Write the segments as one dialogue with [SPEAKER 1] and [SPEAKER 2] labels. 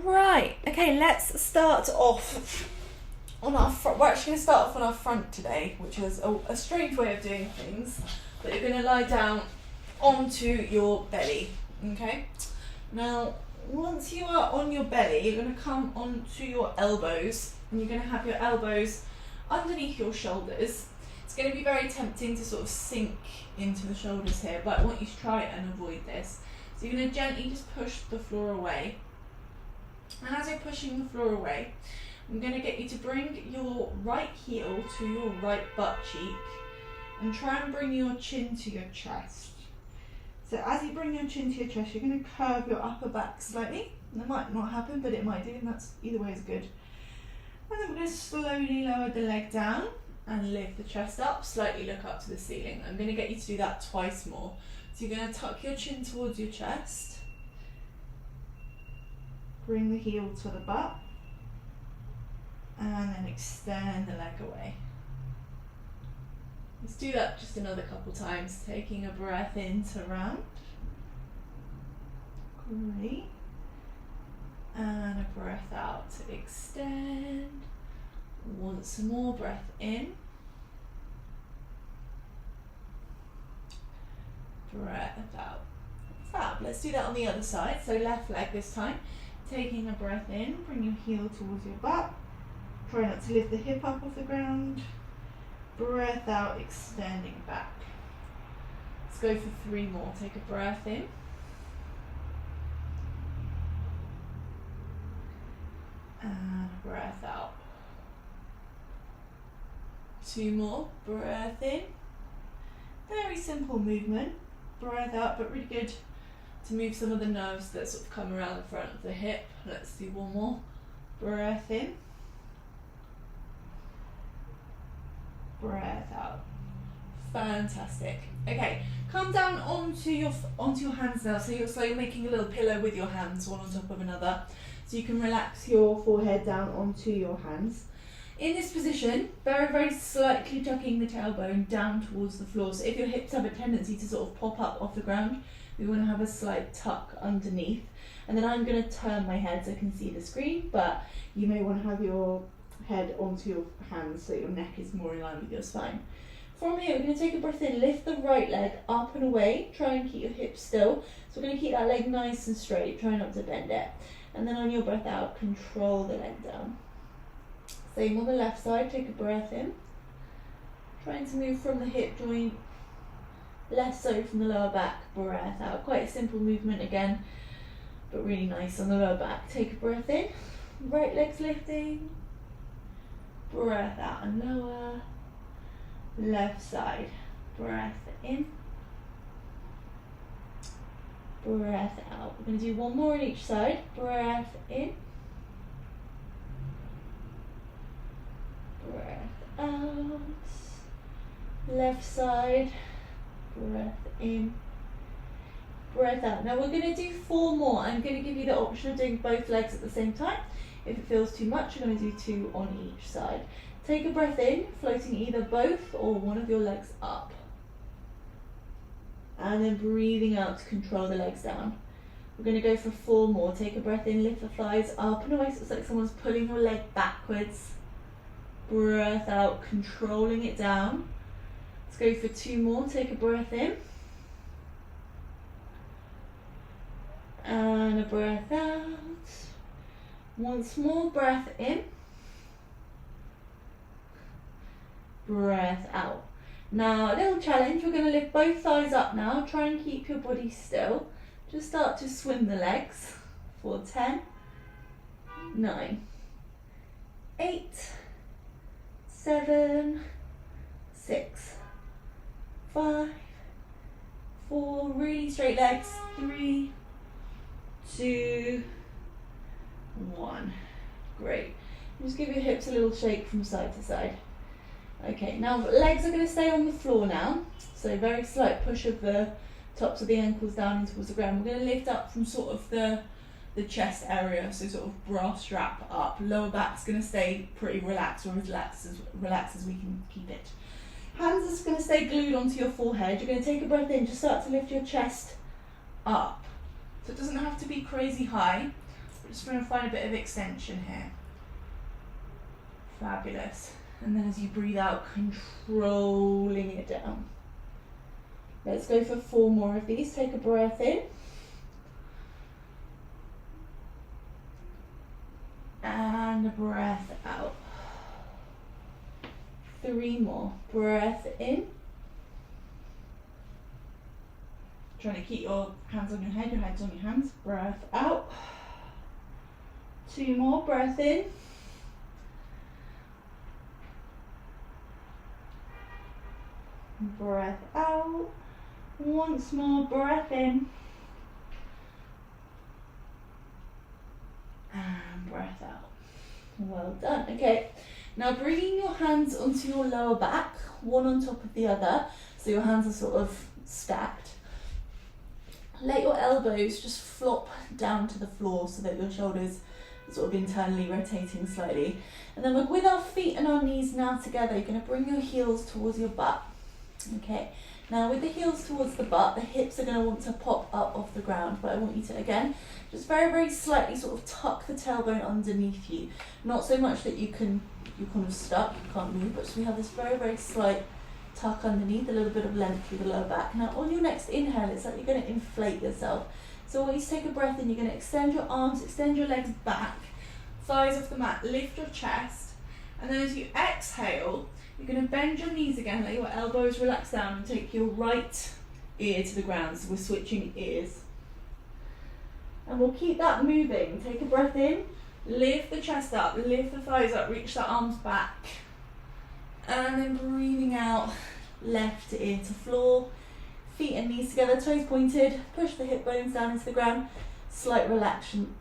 [SPEAKER 1] Right, okay, let's start off on our front. We're actually going to start off on our front today, which is a strange way of doing things, but you're going to lie down onto your belly, okay? Now, once you are on your belly, you're going to come onto your elbows, and you're going to have your elbows underneath your shoulders. It's going to be very tempting to sort of sink into the shoulders here, but I want you to try and avoid this. So you're going to gently just push the floor away. And as you're pushing the floor away, I'm going to get you to bring your right heel to your right butt cheek and try and bring your chin to your chest. So as you bring your chin to your chest, you're going to curve your upper back slightly. And that might not happen, but it might do, and that's either way is good. And then we're going to slowly lower the leg down and lift the chest up, slightly look up to the ceiling. I'm going to get you to do that twice more. So you're going to tuck your chin towards your chest. Bring the heel to the butt and then extend the leg away. Let's do that just another couple times, taking a breath in to round. Great. And a breath out to extend. Once more, breath in. Breath out. Fab. Let's do that on the other side. So left leg this time. Taking a breath in, bring your heel towards your butt. Try not to lift the hip up off the ground. Breath out, extending back. Let's go for 3 more. Take a breath in. And a breath out. 2 more. Breath in. Very simple movement. Breath out, but really good to move some of the nerves that sort of come around the front of the hip. Let's do 1 more. Breath in. Breath out. Fantastic. Okay, come down onto your hands now. So you're making a little pillow with your hands, one on top of another. So you can relax your forehead down onto your hands. In this position, very, very slightly tucking the tailbone down towards the floor. So if your hips have a tendency to sort of pop up off the ground, we want to have a slight tuck underneath. And then I'm going to turn my head so I can see the screen, but you may want to have your head onto your hands so your neck is more in line with your spine. From here, we're going to take a breath in, lift the right leg up and away, try and keep your hips still. So we're going to keep that leg nice and straight, try not to bend it. And then on your breath out, control the leg down. Same on the left side, take a breath in. Trying to move from the hip joint, less so from the lower back, breath out. Quite a simple movement again, but really nice on the lower back. Take a breath in, right leg's lifting, breath out and lower. Left side, breath in, breath out. We're going to do 1 more on each side, breath in, breath out. Left side, breath in, breath out. Now we're going to do 4 more. I'm going to give you the option of doing both legs at the same time. If it feels too much, you're going to do 2 on each side. Take a breath in, floating either both or one of your legs up. And then breathing out to control the legs down. We're going to go for 4 more. Take a breath in, lift the thighs up and away. So it's like someone's pulling your leg backwards. Breath out, controlling it down. Let's go for 2 more. Take a breath in. And a breath out. Once more, breath in. Breath out. Now, a little challenge. We're going to lift both thighs up now. Try and keep your body still. Just start to swim the legs for 10, 9, 8, 7, 6, 5, 4, really straight legs, 3, 2, 1. Great. Just give your hips a little shake from side to side. Okay, now legs are going to stay on the floor now. So very slight push of the tops of the ankles down towards the ground. We're going to lift up from sort of the chest area, so sort of bra strap up. Lower back's going to stay pretty relaxed, or as relaxed as we can keep it. Hands are going to stay glued onto your forehead. You're going to take a breath in, just start to lift your chest up. So it doesn't have to be crazy high. Just trying to find a bit of extension here. Fabulous. And then as you breathe out, controlling it down. Let's go for 4 more of these. Take a breath in. And a breath out. 3 more. Breath in. Trying to keep your hands on your head's on your hands. Breath out. 2 more. Breath in. Breath out. Once more. Breath in. And breath out. Well done. Okay, now bringing your hands onto your lower back, one on top of the other, so your hands are sort of stacked. Let your elbows just flop down to the floor so that your shoulders are sort of internally rotating slightly. And then with our feet and our knees now together, you're going to bring your heels towards your butt. Okay, now with the heels towards the butt, the hips are going to want to pop up off the ground, but I want you to, again, just very, very slightly sort of tuck the tailbone underneath you. Not so much that you're kind of stuck, you can't move, but we have this very, very slight tuck underneath, a little bit of length through the lower back. Now on your next inhale, it's like you're going to inflate yourself. So when you take a breath in, you're going to extend your arms, extend your legs back, thighs off the mat, lift your chest, and then as you exhale, you're going to bend your knees again, let your elbows relax down and take your right ear to the ground. So we're switching ears. And we'll keep that moving. Take a breath in, lift the chest up, lift the thighs up, reach the arms back. And then breathing out, left ear to floor, feet and knees together, toes pointed, push the hip bones down into the ground, slight relaxation,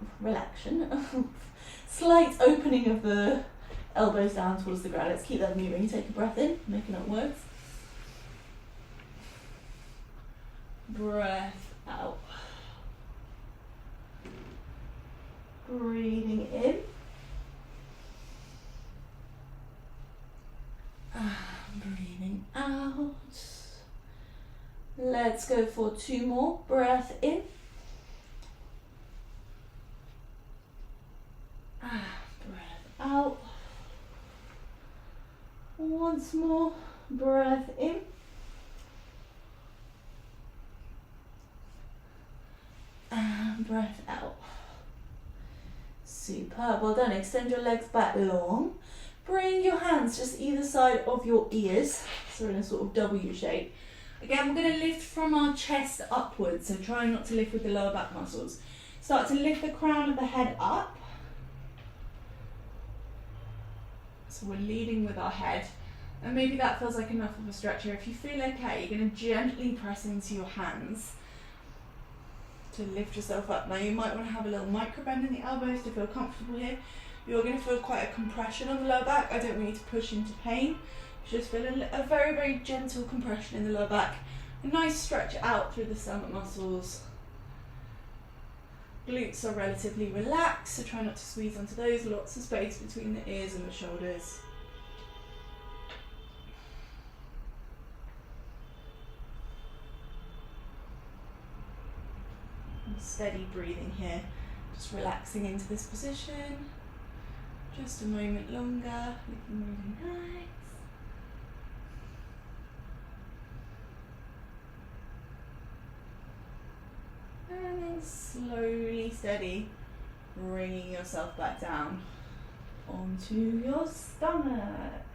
[SPEAKER 1] slight opening of the elbows down towards the ground. Let's keep that moving. Take a breath in, making up words. Breath out. Breathing in. Breathing out. Let's go for 2 more. Breath in. Breath out. Once more. Breath in. And breath out. Superb. Well done. Extend your legs back long. Bring your hands just either side of your ears, so in a sort of W shape. Again, we're going to lift from our chest upwards, so try not to lift with the lower back muscles. Start to lift the crown of the head up. So we're leading with our head, and maybe that feels like enough of a stretch here. If you feel okay, you're going to gently press into your hands to lift yourself up. Now you might want to have a little micro bend in the elbows to feel comfortable here. You're going to feel quite a compression on the lower back. I don't want you to push into pain. You just feel a very, very gentle compression in the lower back. A nice stretch out through the stomach muscles. Glutes are relatively relaxed, so try not to squeeze onto those. Lots of space between the ears and the shoulders. And steady breathing here. Just relaxing into this position. Just a moment longer. Looking really nice. And then slowly, steady, bringing yourself back down onto your stomach.